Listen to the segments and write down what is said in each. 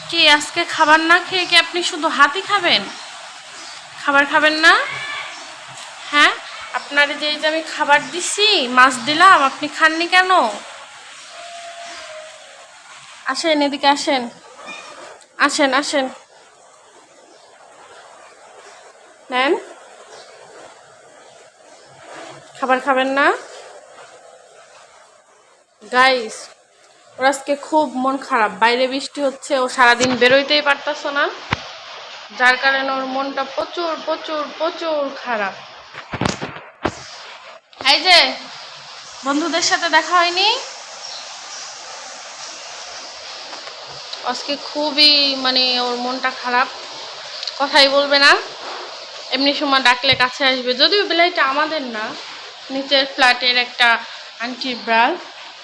কি আজকে খাবার না খেয়ে কি আপনি শুধু হাতই খাবেন? খাবার খাবেন না? হ্যাঁ, আপনার যে এই যে আমি খাবার দিছি, মাছ দিলাম, আপনি খাননি কেন? আসেন, এদিকে আসেন, আসেন আসেন, নেন। খাবার খাবেন না? গাইস, ওর আজকে খুব মন খারাপ, বাইরে বৃষ্টি হচ্ছে, ও সারাদিন বেরোইতেই পারতাছে না, যার কারণে ওর মনটা প্রচুর প্রচুর প্রচুর খারাপ। এই যে বন্ধুদের সাথে দেখা হয়নি, আজকে খুবই মানে ওর মনটা খারাপ, কথাই বলবে না। এমনি সময় ডাকলে কাছে আসবে, যদিও বিলাইটা আমাদের না, নিচের ফ্ল্যাটের একটা আন্টির ব্রাল,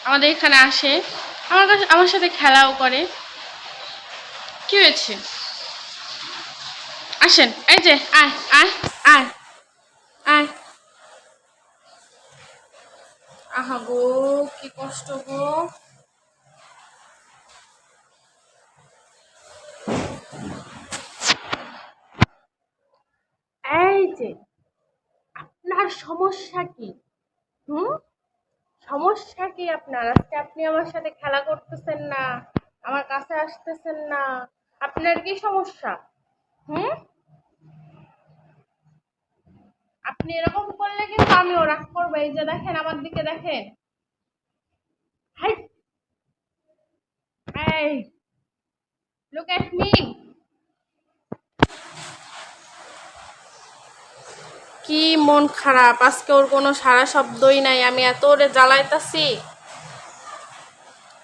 আমাদের এখানে আসে, আমার সাথে খেলাও করে। কি হয়েছে? আসেন, এই যে আয় আয় আয় আয়। আহা গো, কি কষ্ট গো। এই যে আপনার সমস্যা কি? হুম, সমস্যা কি আপনার? আজকে আপনি আমার সাথে খেলা করতেছেন না, আমার কাছে আসতেছেন না, আপনার কি সমস্যা? হুম, আপনি এরকম করলে কিন্তু আমিও রাগ করবো। এই যে দেখেন, আমার দিকে দেখেন। হাই, এই, লুক এট মি। কি মন খারাপ আজকে, ওর কোনো সারা শব্দই নাই, আমি এত ওরে জ্বালাইতাছি।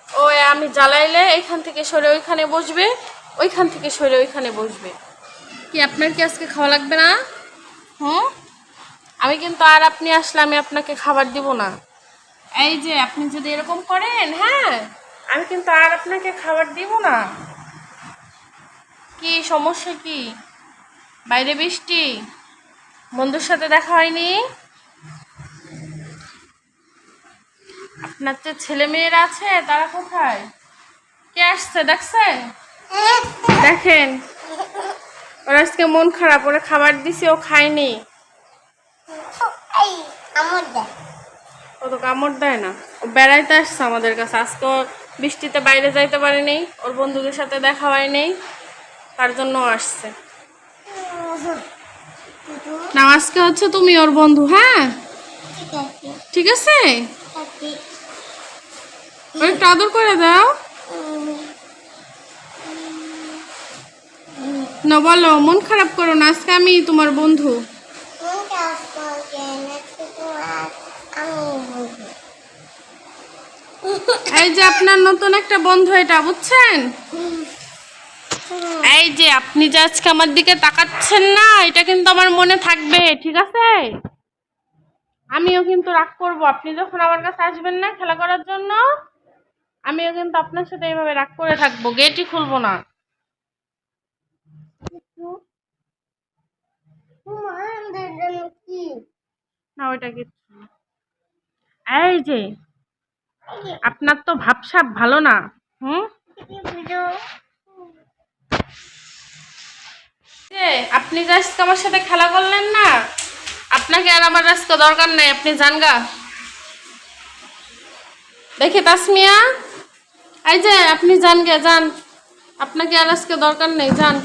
ও আমি জ্বালাইলে এইখান থেকে সরে ওইখানে বসবে, ওইখান থেকে সরে ওইখানে বসবে। কি আপনার কি আজকে খাওয়া লাগবে না? হুম, আমি কিন্তু আর আপনি আসলে আমি আপনাকে খাবার দিব না। এই যে আপনি যদি এরকম করেন, হ্যাঁ, আমি কিন্তু আর আপনাকে খাবার দিব না। কি সমস্যা কি? বাইরে বৃষ্টি, বন্ধুর সাথে দেখা হয়নি? আপনার যে ছেলে মেয়েরা আছে তারা কোথায়? কে আসছে দেখছেন? দেখেন, ওর আজকে মন খারাপ, ওরা খাবার দিছি, ও খায়নি। ও তো কামড় দেয় না, ও বেড়াইতে আসছে আমাদের কাছে। আজকে ও বৃষ্টিতে বাইরে যাইতে পারেনি, ওর বন্ধুদের সাথে দেখা হয়নি, তার জন্য আসছে। না, আজকে হচ্ছে তুমি ওর বন্ধু, হ্যাঁ ঠিক আছে, ওর একটু আদর করে দাও না। বলো, মন খারাপ করো না, আজকে আমি তোমার বন্ধু। এই যে আপনার নতুন একটা বন্ধু এটা, বুঝছেন? এই যে আপনি যে আজকে আমার দিকে তাকাচ্ছেন না, এটা কিন্তু আমার মনে থাকবে, ঠিক আছে? আমিও কিন্তু রাগ করবো, আপনি যখন আমার কাছে আসবেন না খেলা করার জন্য, আমিও কিন্তু আপনার সাথে এইভাবে রাগ করে থাকবো, গেটই খুলবো না। না, ওইটা কিছু না। এই যে আপনার তো ভাবসাব ভালো না। হুম, যে আপনি যে আজকে আমার সাথে খেলা করলেন না, আপনাকে আর আমার আজকে দরকার নাই, আপনি যান গা। দেখে তাসমিয়া, এই যে আপনি যান গে, যান, আপনাকে আর আজকে দরকার নেই, যান।